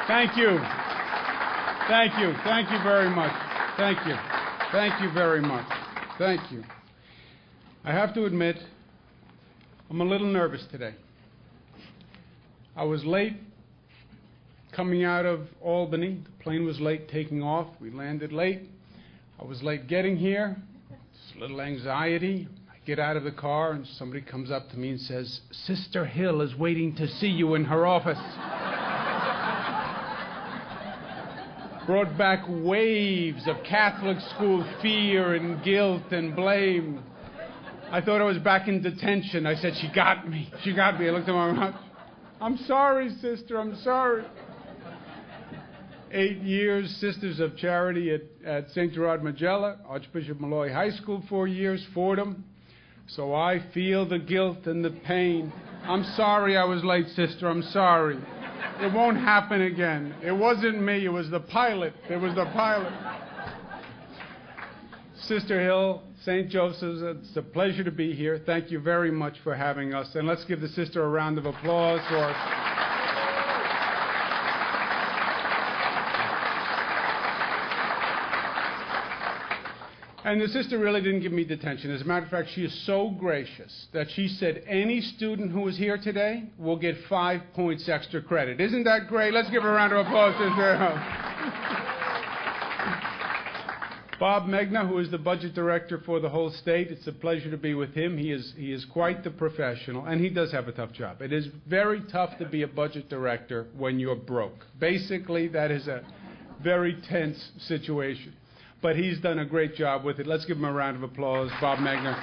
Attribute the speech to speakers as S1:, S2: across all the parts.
S1: Thank you. Thank you. Thank you very much. Thank you. Thank you very much. Thank you. I have to admit, I'm a little nervous today. I was late coming out of Albany. The plane was late taking off. We landed late. I was late getting here. Just a little anxiety. I get out of the car and somebody comes up to me and says, "Sister Hill is waiting to see you in her office." Brought back waves of Catholic school fear and guilt and blame. I thought I was back in detention. I said, "She got me. She got me." I looked at my mom. "I'm sorry, sister. I'm sorry." 8 years, Sisters of Charity at St. Gerard Magella, Archbishop Malloy High School 4 years, Fordham. So I feel the guilt and the pain. I'm sorry I was late, sister. I'm sorry. It won't happen again. It wasn't me. It was the pilot. It was the pilot. Sister Hill, St. Joseph's, it's a pleasure to be here. Thank you very much for having us. And let's give the sister a round of applause for us. And the sister really didn't give me detention. As a matter of fact, she is so gracious that she said any student who is here today will get 5 points extra credit. Isn't that great? Let's give her a round of applause, sister. Bob Megna, who is the budget director for the whole state, it's a pleasure to be with him. He is quite the professional, and he does have a tough job. It is very tough to be a budget director when you're broke. Basically, that is a very tense situation. But he's done a great job with it. Let's give him a round of applause, Bob Megna.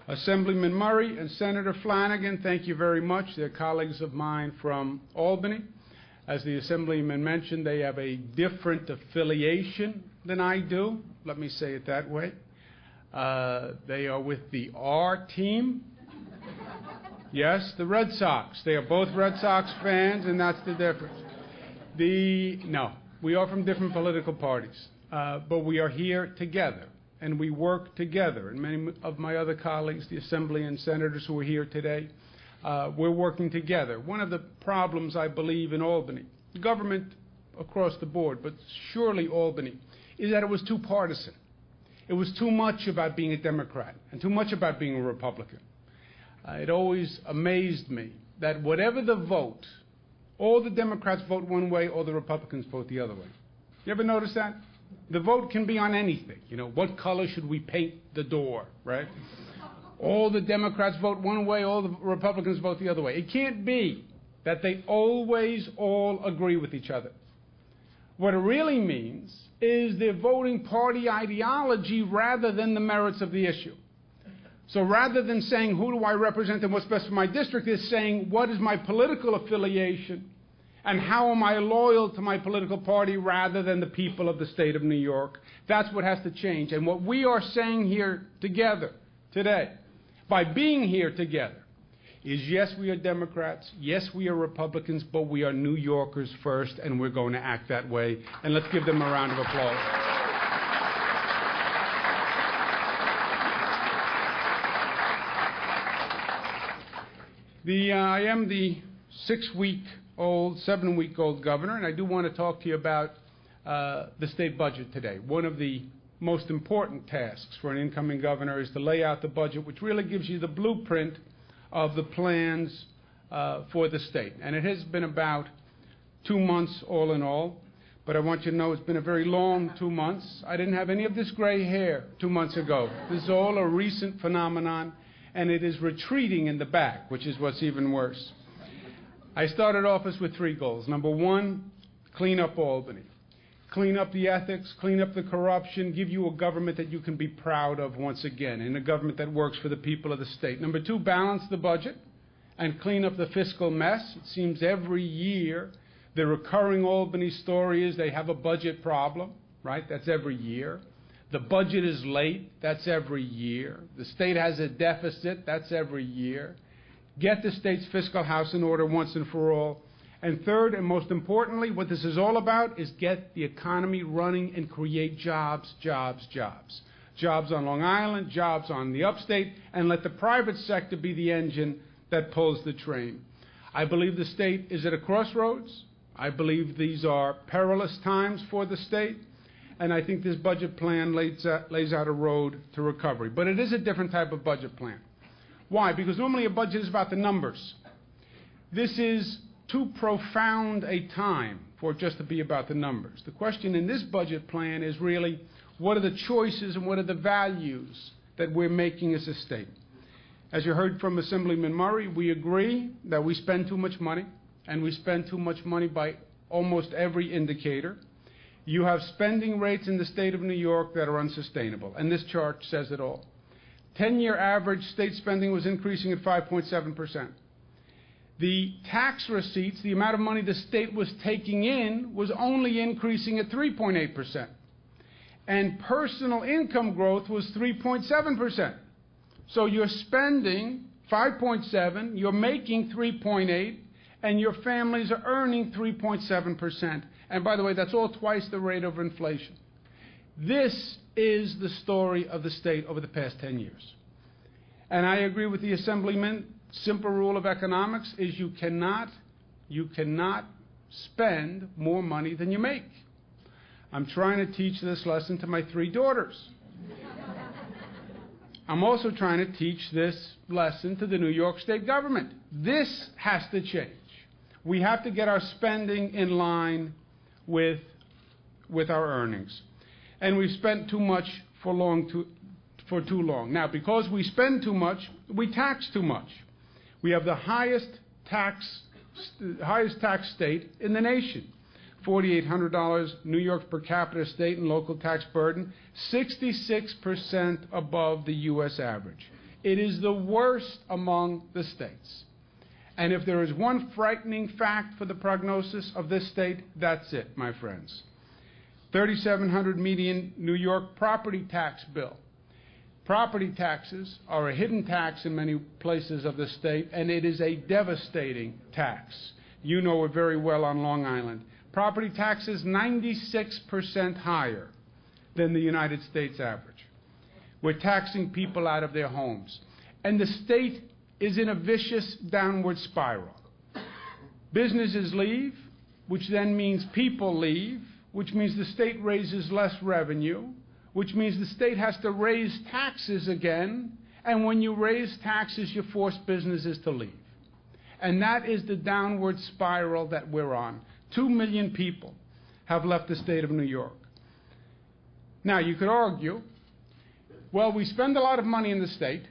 S1: Assemblyman Murray and Senator Flanagan, thank you very much. They're colleagues of mine from Albany. As the Assemblyman mentioned, they have a different affiliation than I do. Let me say it that way. They are with the R team. Yes, the Red Sox. They are both Red Sox fans, and that's the difference. No, we are from different political parties, but we are here together, and we work together. And many of my other colleagues, the Assembly and senators who are here today, we're working together. One of the problems, I believe, in Albany, government across the board, but surely Albany, is that it was too partisan. It was too much about being a Democrat and too much about being a Republican. It always amazed me that whatever the vote, all the Democrats vote one way, all the Republicans vote the other way. You ever notice that? The vote can be on anything. You know, what color should we paint the door, right? All the Democrats vote one way, all the Republicans vote the other way. It can't be that they always all agree with each other. What it really means is they're voting party ideology rather than the merits of the issue. So rather than saying, who do I represent and what's best for my district, is saying, what is my political affiliation and how am I loyal to my political party rather than the people of the state of New York. That's what has to change. And what we are saying here together today, by being here together, is yes, we are Democrats, yes, we are Republicans, but we are New Yorkers first, and we're going to act that way. And let's give them a round of applause. I am the 7-week-old governor, and I do want to talk to you about the state budget today. One of the most important tasks for an incoming governor is to lay out the budget, which really gives you the blueprint of the plans for the state. And it has been about 2 months all in all, but I want you to know it's been a very long 2 months. I didn't have any of this gray hair 2 months ago. This is all a recent phenomenon, and it is retreating in the back, which is what's even worse. I started office with 3 goals. Number 1, clean up Albany. Clean up the ethics, clean up the corruption, give you a government that you can be proud of once again, and a government that works for the people of the state. Number 2, balance the budget and clean up the fiscal mess. It seems every year the recurring Albany story is they have a budget problem, right? That's every year. The budget is late. That's every year. The state has a deficit. That's every year. Get the state's fiscal house in order once and for all. And third, and most importantly, what this is all about is get the economy running and create jobs, jobs, jobs. Jobs on Long Island, jobs on the upstate, and let the private sector be the engine that pulls the train. I believe the state is at a crossroads. I believe these are perilous times for the state, and I think this budget plan lays out a road to recovery. But it is a different type of budget plan. Why? Because normally a budget is about the numbers. This is too profound a time for it just to be about the numbers. The question in this budget plan is really, what are the choices and what are the values that we're making as a state? As you heard from Assemblyman Murray, we agree that we spend too much money, and we spend too much money by almost every indicator. You have spending rates in the state of New York that are unsustainable, and this chart says it all. 10-year average state spending was increasing at 5.7%. The tax receipts, the amount of money the state was taking in, was only increasing at 3.8%. And personal income growth was 3.7%. So you're spending 5.7, you're making 3.8, and your families are earning 3.7%. And by the way, that's all twice the rate of inflation. This is the story of the state over the past 10 years. And I agree with the Assemblyman. Simple rule of economics is you cannot spend more money than you make. I'm trying to teach this lesson to my 3 daughters. I'm also trying to teach this lesson to the New York State government. This has to change. We have to get our spending in line with our earnings. And we've spent too much for too long. Now, because we spend too much, we tax too much. We have the highest tax state in the nation. $4,800 New York's per capita state and local tax burden, 66% above the U.S. average. It is the worst among the states. And if there is one frightening fact for the prognosis of this state, that's it, my friends. $3,700 median New York property tax bill. Property taxes are a hidden tax in many places of the state, and it is a devastating tax. You know it very well on Long Island. Property taxes 96% higher than the United States average. We're taxing people out of their homes. And the state is in a vicious downward spiral. Businesses leave, which then means people leave, which means the state raises less revenue, which means the state has to raise taxes again, and when you raise taxes, you force businesses to leave. And that is the downward spiral that we're on. 2 million people have left the state of New York. Now, you could argue, well, we spend a lot of money in the state,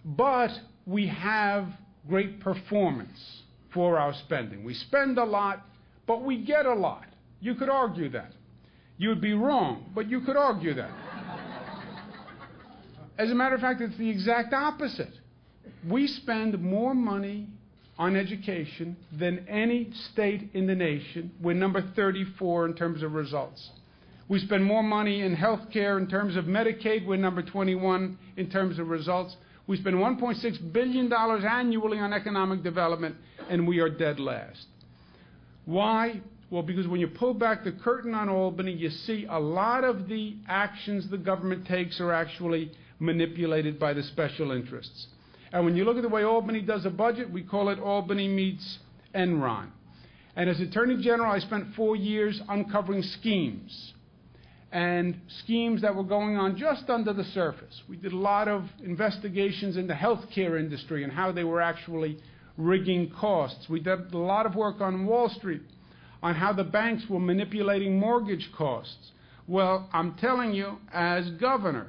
S1: but we have great performance for our spending. We spend a lot, but we get a lot. You could argue that. You would be wrong, but you could argue that. As a matter of fact, it's the exact opposite. We spend more money on education than any state in the nation. We're number 34 in terms of results. We spend more money in health care in terms of Medicaid. We're number 21 in terms of results. We spend $1.6 billion annually on economic development, and we are dead last. Why? Well, because when you pull back the curtain on Albany, you see a lot of the actions the government takes are actually manipulated by the special interests. And when you look at the way Albany does a budget, we call it Albany meets Enron. And as Attorney General, I spent 4 years uncovering schemes, and schemes that were going on just under the surface. We did a lot of investigations in the healthcare industry and how they were actually rigging costs. We did a lot of work on Wall Street on how the banks were manipulating mortgage costs. Well, I'm telling you, as governor,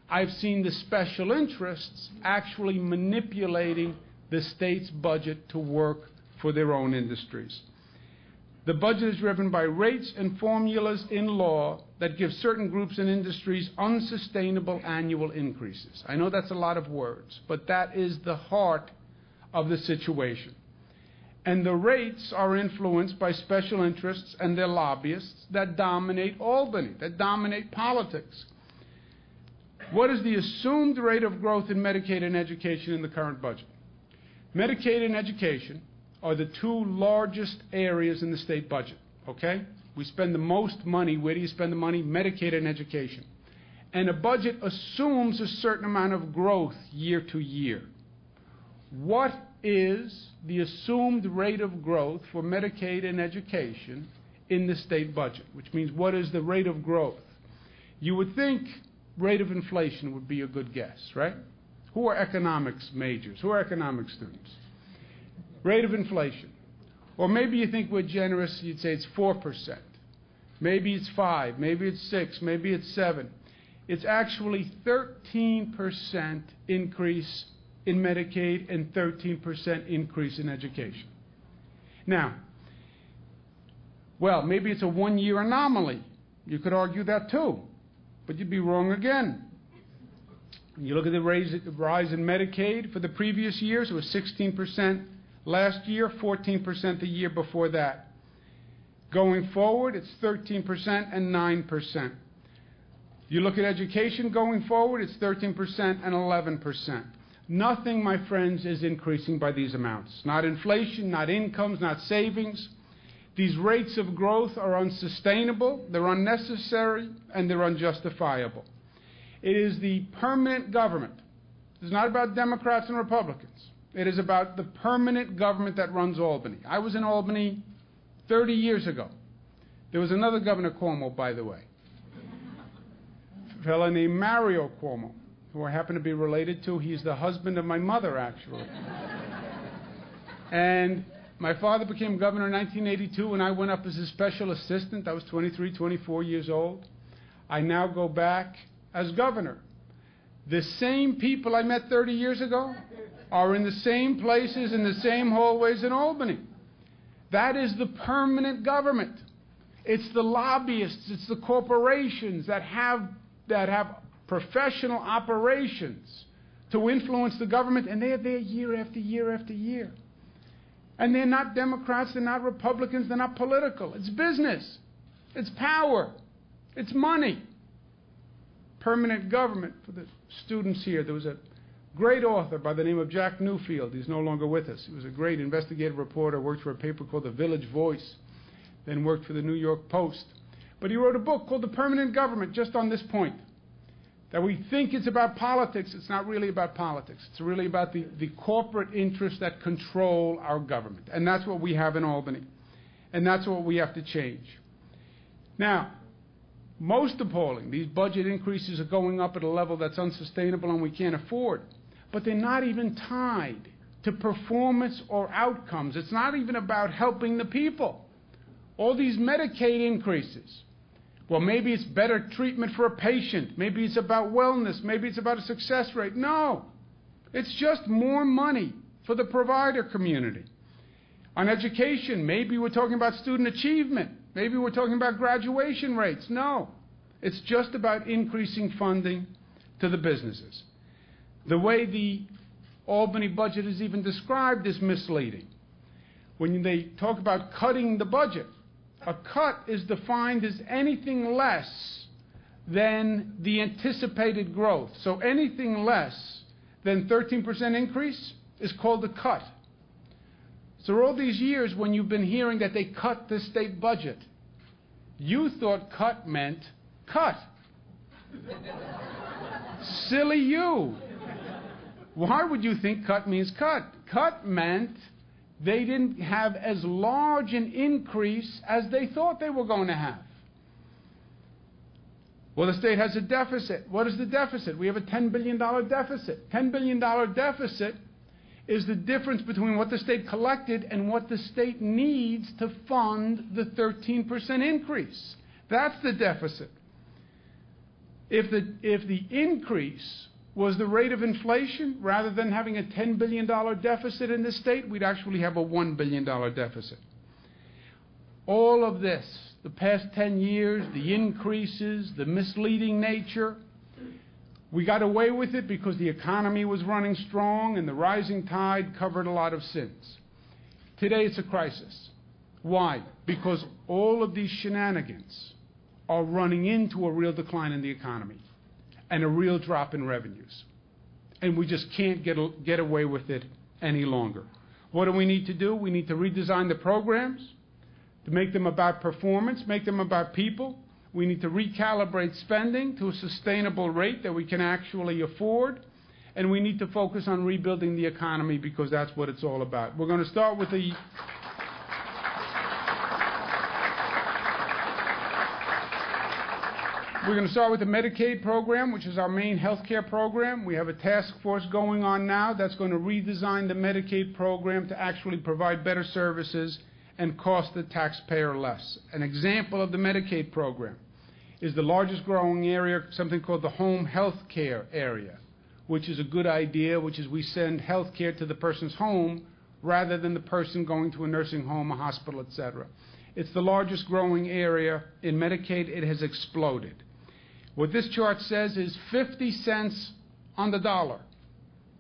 S1: I've seen the special interests actually manipulating the state's budget to work for their own industries. The budget is driven by rates and formulas in law that give certain groups and industries unsustainable annual increases. I know that's a lot of words, but that is the heart of the situation. And the rates are influenced by special interests and their lobbyists that dominate Albany, that dominate politics. What is the assumed rate of growth in Medicaid and education in the current budget? Medicaid and education are the 2 largest areas in the state budget, okay? We spend the most money. Where do you spend the money? Medicaid and education. And a budget assumes a certain amount of growth year to year. What is the assumed rate of growth for Medicaid and education in the state budget, which means what is the rate of growth? You would think rate of inflation would be a good guess, right? Who are economics majors? Who are economics students? Rate of inflation. Or maybe you think we're generous, you'd say it's 4%. Maybe it's 5, maybe it's 6, maybe it's 7. It's actually 13% increase in Medicaid and 13% increase in education. Now, well, maybe it's a one-year anomaly. You could argue that too, but you'd be wrong again. When you look at the rise in Medicaid for the previous years, it was 16% last year, 14% the year before that. Going forward, it's 13% and 9%. You look at education going forward, it's 13% and 11%. Nothing, my friends, is increasing by these amounts. Not inflation, not incomes, not savings. These rates of growth are unsustainable, they're unnecessary, and they're unjustifiable. It is the permanent government. It's not about Democrats and Republicans. It is about the permanent government that runs Albany. I was in Albany 30 years ago. There was another Governor Cuomo, by the way. A fellow named Mario Cuomo, who I happen to be related to. He's the husband of my mother, actually. And my father became governor in 1982, and I went up as his special assistant. I was 23, 24 years old. I now go back as governor. The same people I met 30 years ago are in the same places, in the same hallways in Albany. That is the permanent government. It's the lobbyists, it's the corporations that have professional operations to influence the government, and they're there year after year after year. And they're not Democrats, they're not Republicans, they're not political. It's business. It's power. It's money. Permanent government. For the students here, there was a great author by the name of Jack Newfield. He's no longer with us. He was a great investigative reporter, worked for a paper called The Village Voice, then worked for the New York Post. But he wrote a book called The Permanent Government just on this point, that we think it's about politics. It's not really about politics. It's really about the corporate interests that control our government. And that's what we have in Albany. And that's what we have to change. Now, most appalling, these budget increases are going up at a level that's unsustainable and we can't afford. But they're not even tied to performance or outcomes. It's not even about helping the people. All these Medicaid increases, well, maybe it's better treatment for a patient. Maybe it's about wellness. Maybe it's about a success rate. No. It's just more money for the provider community. On education, maybe we're talking about student achievement. Maybe we're talking about graduation rates. No. It's just about increasing funding to the businesses. The way the Albany budget is even described is misleading. When they talk about cutting the budget, a cut is defined as anything less than the anticipated growth. So anything less than 13% increase is called a cut. So all these years when you've been hearing that they cut the state budget, you thought cut meant cut. Silly you. Why would you think cut means cut? Cut meant they didn't have as large an increase as they thought they were going to have. Well, the state has a deficit. What is the deficit? We have a $10 billion deficit. $10 billion deficit is the difference between what the state collected and what the state needs to fund the 13% increase. That's the deficit. If the increase was the rate of inflation, rather than having a $10 billion deficit in this state, we'd actually have a $1 billion deficit. All of this, the past 10 years, the increases, the misleading nature, we got away with it because the economy was running strong and the rising tide covered a lot of sins. Today it's a crisis. Why? Because all of these shenanigans are running into a real decline in the economy and a real drop in revenues. And we just can't get away with it any longer. What do we need to do? We need to redesign the programs to make them about performance, make them about people. We need to recalibrate spending to a sustainable rate that we can actually afford. and we need to focus on rebuilding the economy because that's what it's all about. We're going to start with the Medicaid program, which is our main health care program. We have a task force going on now that's going to redesign the Medicaid program to actually provide better services and cost the taxpayer less. An example of the Medicaid program is the largest growing area, something called the home health care area, which is a good idea, which is we send health care to the person's home rather than the person going to a nursing home, a hospital, etc. It's the largest growing area in Medicaid. It has exploded. What this chart says is 50 cents on the dollar,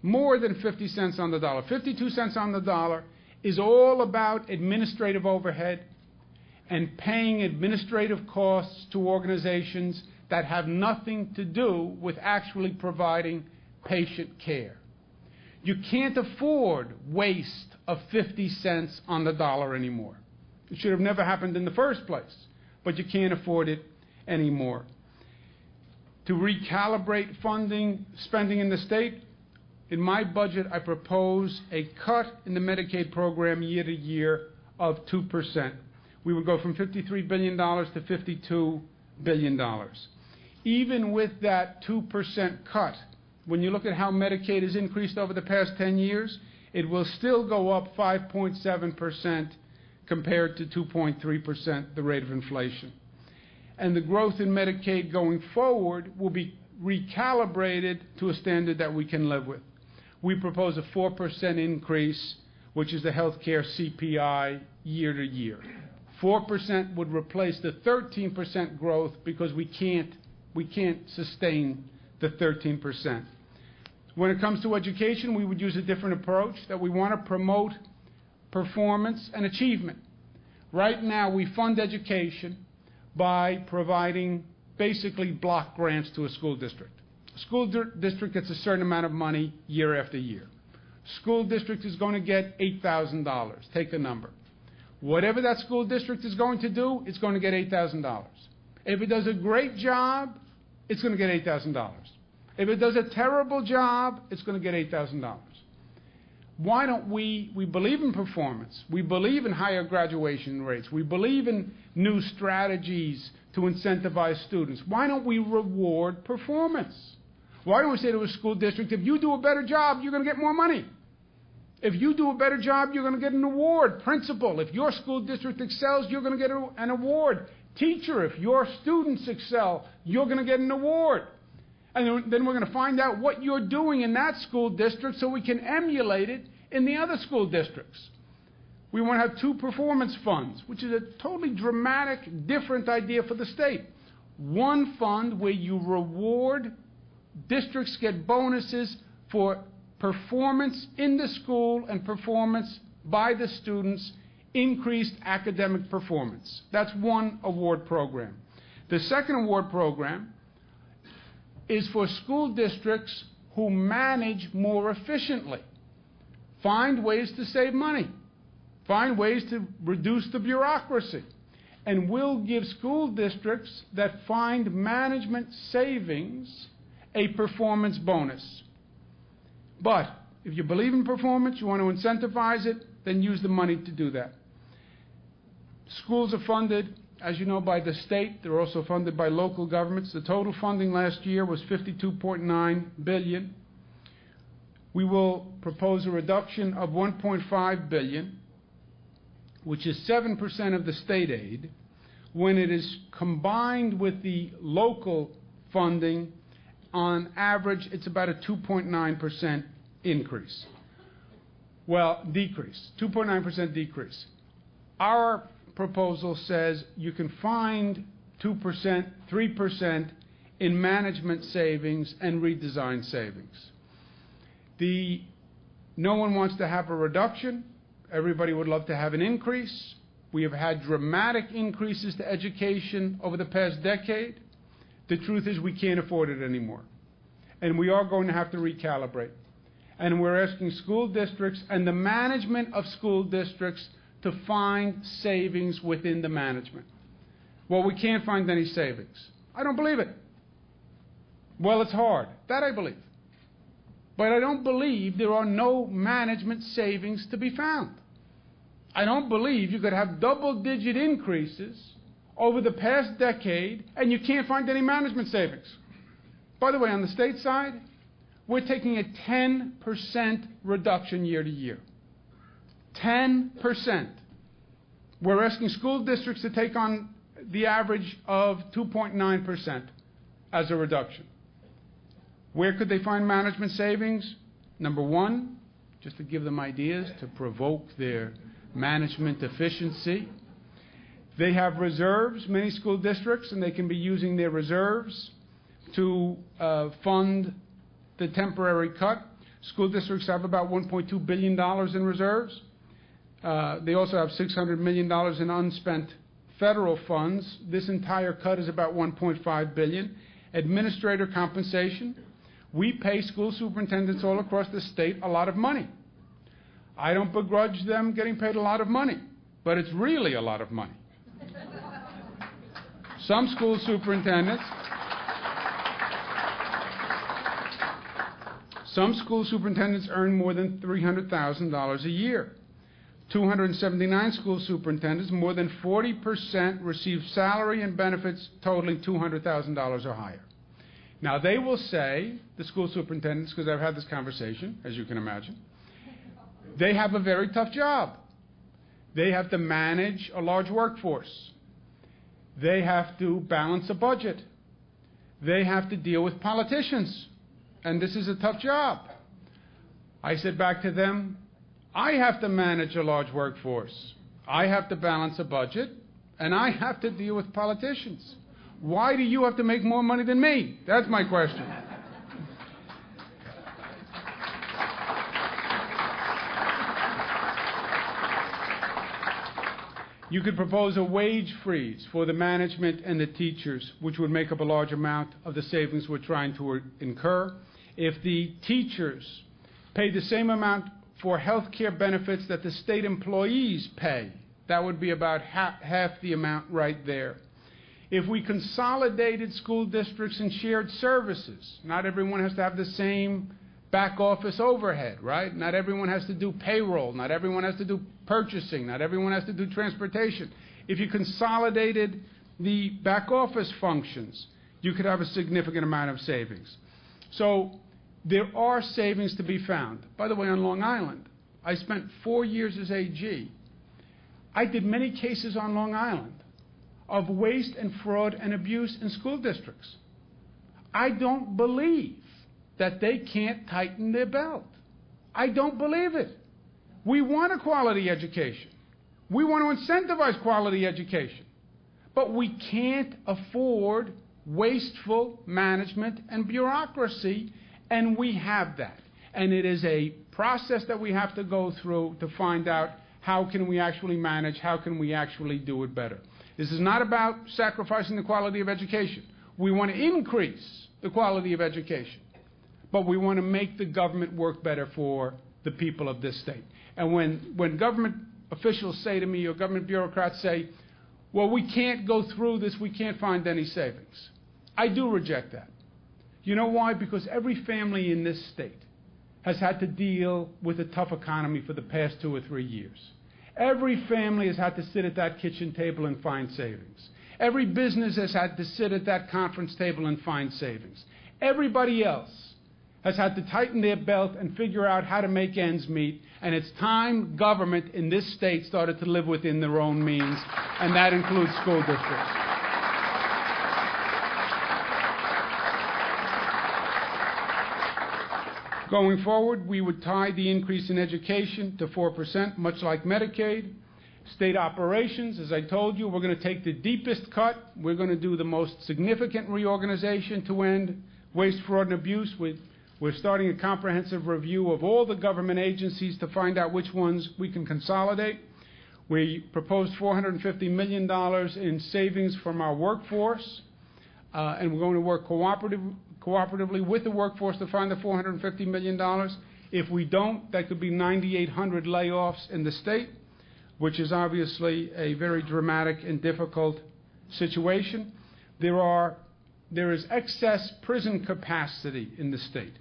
S1: more than 50 cents on the dollar. 52 cents on the dollar is all about administrative overhead and paying administrative costs to organizations that have nothing to do with actually providing patient care. You can't afford waste of 50 cents on the dollar anymore. It should have never happened in the first place, but you can't afford it anymore. To recalibrate spending in the state, in my budget, I propose a cut in the Medicaid program year to year of 2%. We would go from $53 billion to $52 billion. Even with that 2% cut, when you look at how Medicaid has increased over the past 10 years, it will still go up 5.7% compared to 2.3%, the rate of inflation. And the growth in Medicaid going forward will be recalibrated to a standard that we can live with. We propose a 4% increase, which is the health care CPI year to year. 4% would replace the 13% growth because we can't sustain the 13%. When it comes to education, we would use a different approach, that we want to promote performance and achievement. Right now, we fund education by providing basically block grants to a school district. A school district gets a certain amount of money year after year. School district is going to get $8,000. Take a number. Whatever that school district is going to do, it's going to get $8,000. If it does a great job, it's going to get $8,000. If it does a terrible job, it's going to get $8,000. Why don't we believe in performance. We believe in higher graduation rates. We believe in new strategies to incentivize students. Why don't we reward performance? Why don't we say to a school district, if you do a better job, you're going to get more money. If you do a better job, you're going to get an award. Principal, if your school district excels, you're going to get an award. Teacher, if your students excel, you're going to get an award. And then we're going to find out what you're doing in that school district so we can emulate it in the other school districts. We want to have 2 performance funds, which is a totally dramatic, different idea for the state. One fund where you reward, districts get bonuses for performance in the school and performance by the students, increased academic performance. That's one award program. The second award program is for school districts who manage more efficiently. Find ways to save money. Find ways to reduce the bureaucracy. And we'll give school districts that find management savings a performance bonus. But if you believe in performance, you want to incentivize it, then use the money to do that. Schools are funded, as you know, by the state. They're also funded by local governments. The total funding last year was $52.9 billion. We will propose a reduction of $1.5 billion, which is 7% of the state aid. When it is combined with the local funding, on average, it's about a 2.9% increase. Well, decrease, 2.9% decrease. Our proposal says you can find 2%, 3% in management savings and redesign savings. No one wants to have a reduction. Everybody would love to have an increase. We have had dramatic increases to education over the past decade. The truth is we can't afford it anymore. And we are going to have to recalibrate. And we're asking school districts and the management of school districts to find savings within the management. Well, we can't find any savings. I don't believe it. Well, it's hard. That I believe. But I don't believe there are no management savings to be found. I don't believe you could have double-digit increases over the past decade and you can't find any management savings. By the way, on the state side, we're taking a 10% reduction year to year. 10%. We're asking school districts to take on the average of 2.9% as a reduction. Where could they find management savings? Number one, just to give them ideas to provoke their management efficiency. They have reserves, many school districts, and they can be using their reserves to fund the temporary cut. School districts have about $1.2 billion in reserves. They also have $600 million in unspent federal funds. This entire cut is about $1.5 billion. Administrator compensation. We pay school superintendents all across the state a lot of money. I don't begrudge them getting paid a lot of money, but it's really a lot of money. Some school superintendents earn more than $300,000 a year. 279 school superintendents, more than 40% receive salary and benefits totaling $200,000 or higher. Now, they will say, the school superintendents, because I've had this conversation, as you can imagine, they have a very tough job. They have to manage a large workforce. They have to balance a budget. They have to deal with politicians. And this is a tough job. I said back to them, I have to manage a large workforce. I have to balance a budget, and I have to deal with politicians. Why do you have to make more money than me? That's my question. You could propose a wage freeze for the management and the teachers, which would make up a large amount of the savings we're trying to incur. If the teachers pay the same amount for health care benefits that the state employees pay, that would be about half the amount right there. If we consolidated school districts and shared services, not everyone has to have the same back office overhead, right? Not everyone has to do payroll. Not everyone has to do purchasing. Not everyone has to do transportation. If you consolidated the back office functions, you could have a significant amount of savings. So there are savings to be found. By the way, on Long Island, I spent 4 years as AG. I did many cases on Long Island of waste and fraud and abuse in school districts. I don't believe that they can't tighten their belt. I don't believe it. We want a quality education. We want to incentivize quality education. But we can't afford wasteful management and bureaucracy, and we have that. And it is a process that we have to go through to find out how can we actually manage, how can we actually do it better. This is not about sacrificing the quality of education. We want to increase the quality of education, but we want to make the government work better for the people of this state. And when government officials say to me, or government bureaucrats say, well, we can't go through this, we can't find any savings, I do reject that. You know why? Because every family in this state has had to deal with a tough economy for the past 2 or 3 years. Every family has had to sit at that kitchen table and find savings. Every business has had to sit at that conference table and find savings. Everybody else has had to tighten their belt and figure out how to make ends meet, and it's time government in this state started to live within their own means, and that includes school districts. Going forward, we would tie the increase in education to 4%, much like Medicaid. State operations, as I told you, we're going to take the deepest cut. We're going to do the most significant reorganization to end waste, fraud, and abuse. We're starting a comprehensive review of all the government agencies to find out which ones we can consolidate. We proposed $450 million in savings from our workforce, and we're going to work cooperatively with the workforce to find the $450 million. If we don't, that could be 9,800 layoffs in the state, which is obviously a very dramatic and difficult situation. There is excess prison capacity in the state.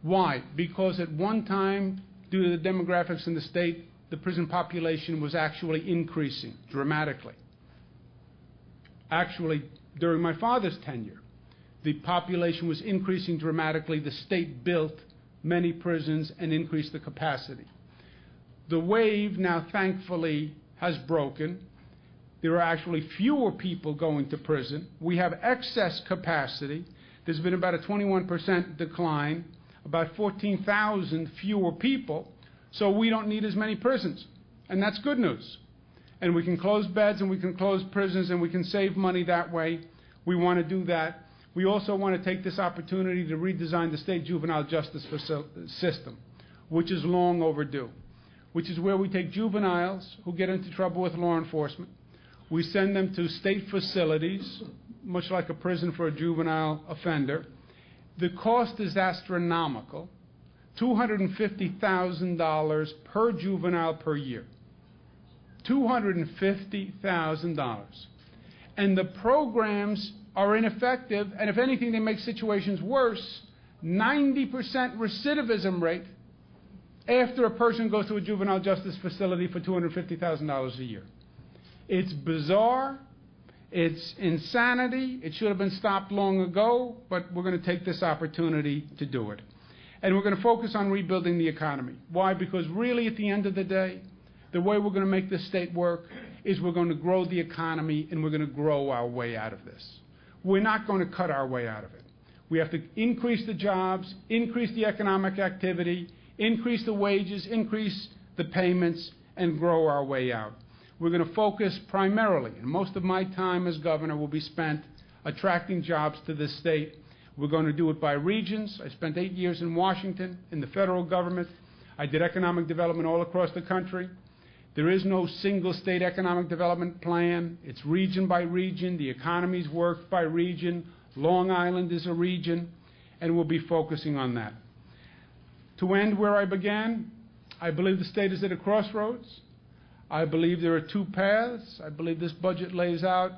S1: Why? Because at one time, due to the demographics in the state, the prison population was actually increasing dramatically. Actually, during my father's tenure, the population was increasing dramatically. The state built many prisons and increased the capacity. The wave now, thankfully, has broken. There are actually fewer people going to prison. We have excess capacity. There's been about a 21% decline, about 14,000 fewer people, so we don't need as many prisons. And that's good news. And we can close beds and we can close prisons and we can save money that way. We want to do that. We also want to take this opportunity to redesign the state juvenile justice system, which is long overdue, which is where we take juveniles who get into trouble with law enforcement. We send them to state facilities, much like a prison for a juvenile offender. The cost is astronomical, $250,000 per juvenile per year. $250,000. And the programs are ineffective, and if anything, they make situations worse. 90% recidivism rate after a person goes to a juvenile justice facility for $250,000 a year. It's bizarre. It's insanity. It should have been stopped long ago, but we're going to take this opportunity to do it. And we're going to focus on rebuilding the economy. Why? Because really, at the end of the day, the way we're going to make this state work is we're going to grow the economy and we're going to grow our way out of this. We're not going to cut our way out of it. We have to increase the jobs, increase the economic activity, increase the wages, increase the payments, and grow our way out. We're going to focus primarily, and most of my time as governor will be spent attracting jobs to this state. We're going to do it by regions. I spent 8 years in Washington, in the federal government. I did economic development all across the country. There is no single state economic development plan. It's region by region. The economy's worked by region. Long Island is a region, and we'll be focusing on that. To end where I began, I believe the state is at a crossroads. I believe there are two paths. I believe this budget lays out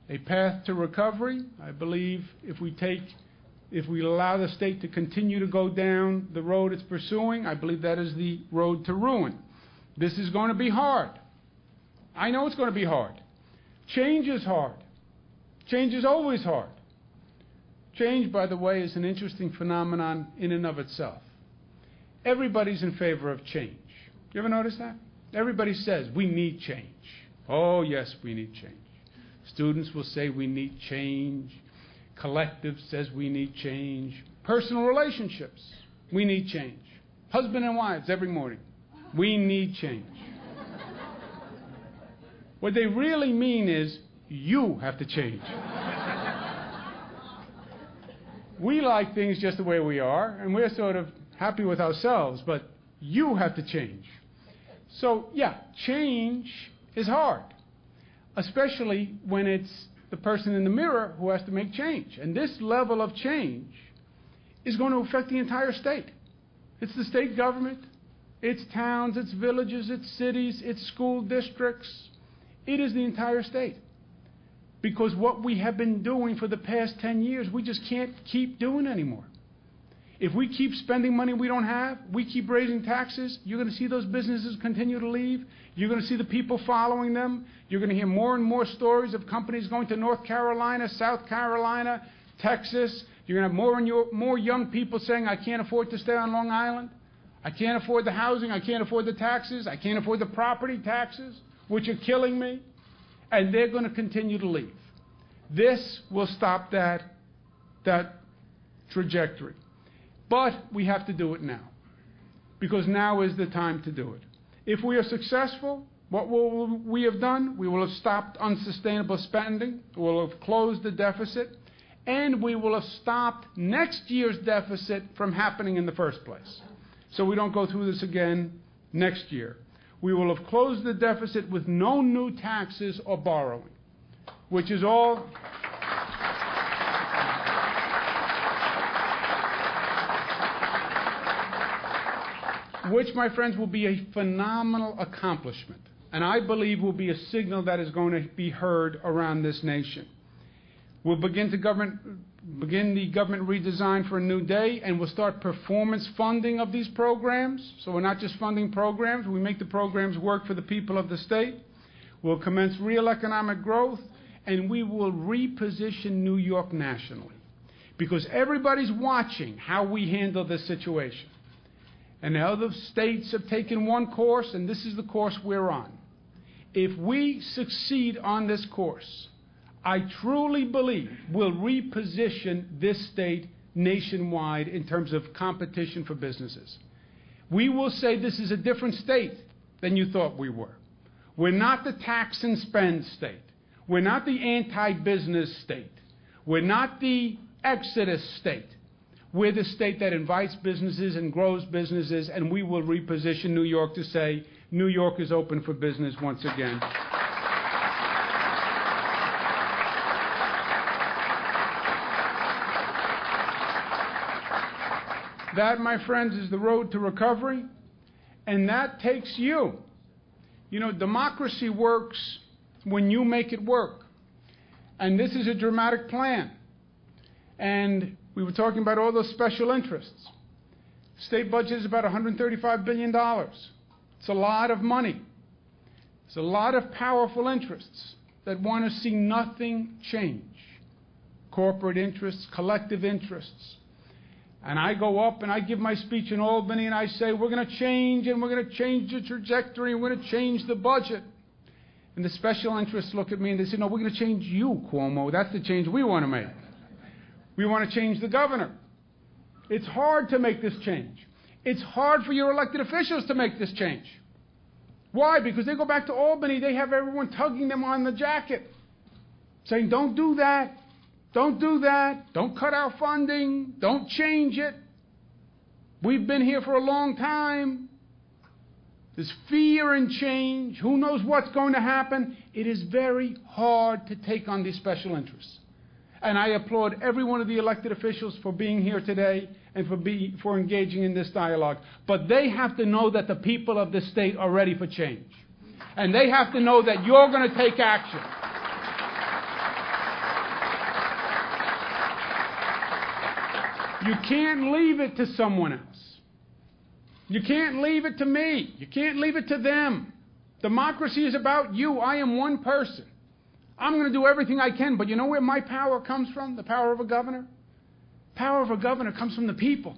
S1: a path to recovery. I believe if we allow the state to continue to go down the road it's pursuing, I believe that is the road to ruin. This is going to be hard. I know it's going to be hard. Change is hard. Change is always hard. Change, by the way, is an interesting phenomenon in and of itself. Everybody's in favor of change. You ever notice that? Everybody says, we need change. Oh, yes, we need change. Students will say we need change. Collective says we need change. Personal relationships, we need change. Husband and wives every morning, we need change. What they really mean is, you have to change. We like things just the way we are, and we're sort of happy with ourselves, but you have to change. So, yeah, change is hard, especially when it's the person in the mirror who has to make change. And this level of change is going to affect the entire state. It's the state government, its towns, its villages, its cities, its school districts. It is the entire state. Because what we have been doing for the past 10 years, we just can't keep doing anymore. If we keep spending money we don't have, we keep raising taxes, you're going to see those businesses continue to leave. You're going to see the people following them. You're going to hear more and more stories of companies going to North Carolina, South Carolina, Texas. You're going to have more young people saying, I can't afford to stay on Long Island. I can't afford the housing. I can't afford the taxes. I can't afford the property taxes, which are killing me. And they're going to continue to leave. This will stop that trajectory. But we have to do it now, because now is the time to do it. If we are successful, what will we have done? We will have stopped unsustainable spending, we will have closed the deficit, and we will have stopped next year's deficit from happening in the first place. So we don't go through this again next year. We will have closed the deficit with no new taxes or borrowing, which is all... which, my friends, will be a phenomenal accomplishment, and I believe will be a signal that is going to be heard around this nation. We'll begin the government redesign for a new day, and we'll start performance funding of these programs. So we're not just funding programs, we make the programs work for the people of the state. We'll commence real economic growth, and we will reposition New York nationally. Because everybody's watching how we handle this situation. And the other states have taken one course, and this is the course we're on. If we succeed on this course, I truly believe we'll reposition this state nationwide in terms of competition for businesses. We will say this is a different state than you thought we were. We're not the tax and spend state. We're not the anti-business state. We're not the exodus state. We're the state that invites businesses and grows businesses, and we will reposition New York to say New York is open for business once again. That, my friends, is the road to recovery, and that takes you. You know, democracy works when you make it work. And this is a dramatic plan. And we were talking about all those special interests. State budget is about $135 billion. It's a lot of money. It's a lot of powerful interests that want to see nothing change. Corporate interests, collective interests. And I go up and I give my speech in Albany and I say, we're going to change, and we're going to change the trajectory, and we're going to change the budget. And the special interests look at me and they say, no, we're going to change you, Cuomo. That's the change we want to make. We want to change the governor. It's hard to make this change. It's hard for your elected officials to make this change. Why? Because they go back to Albany, they have everyone tugging them on the jacket, saying, don't do that. Don't do that. Don't cut our funding. Don't change it. We've been here for a long time. There's fear in change. Who knows what's going to happen? It is very hard to take on these special interests. And I applaud every one of the elected officials for being here today and for engaging in this dialogue. But they have to know that the people of this state are ready for change. And they have to know that you're going to take action. You can't leave it to someone else. You can't leave it to me. You can't leave it to them. Democracy is about you. I am one person. I'm going to do everything I can, but you know where my power comes from, the power of a governor? The power of a governor comes from the people.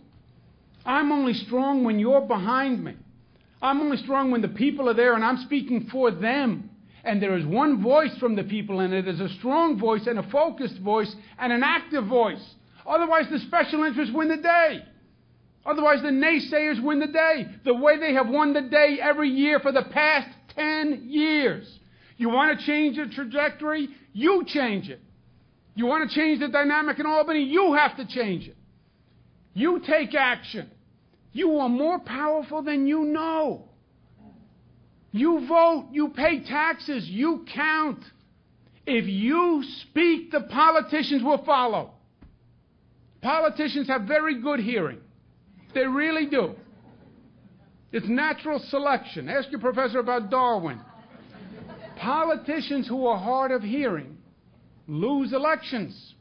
S1: I'm only strong when you're behind me. I'm only strong when the people are there and I'm speaking for them. And there is one voice from the people, and it is a strong voice and a focused voice and an active voice. Otherwise, the special interests win the day. Otherwise, the naysayers win the day, the way they have won the day every year for the past 10 years. You want to change the trajectory? You change it. You want to change the dynamic in Albany? You have to change it. You take action. You are more powerful than you know. You vote. You pay taxes. You count. If you speak, the politicians will follow. Politicians have very good hearing. They really do. It's natural selection. Ask your professor about Darwin. Politicians who are hard of hearing lose elections.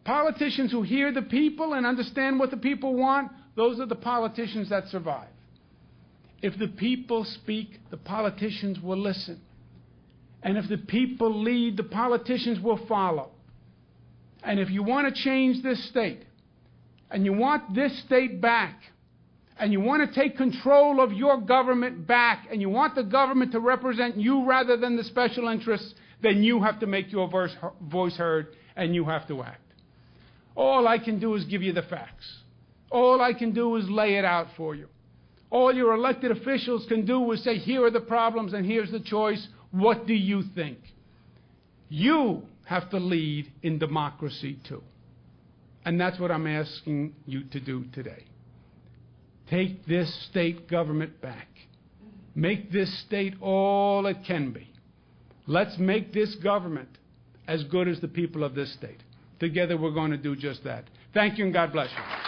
S1: Politicians who hear the people and understand what the people want, those are the politicians that survive. If the people speak, the politicians will listen. And if the people lead, the politicians will follow. And if you want to change this state, and you want this state back, and you want to take control of your government back, and you want the government to represent you rather than the special interests, then you have to make your voice heard, and you have to act. All I can do is give you the facts. All I can do is lay it out for you. All your elected officials can do is say, here are the problems and here's the choice. What do you think? You have to lead in democracy too. And that's what I'm asking you to do today. Take this state government back. Make this state all it can be. Let's make this government as good as the people of this state. Together we're going to do just that. Thank you and God bless you.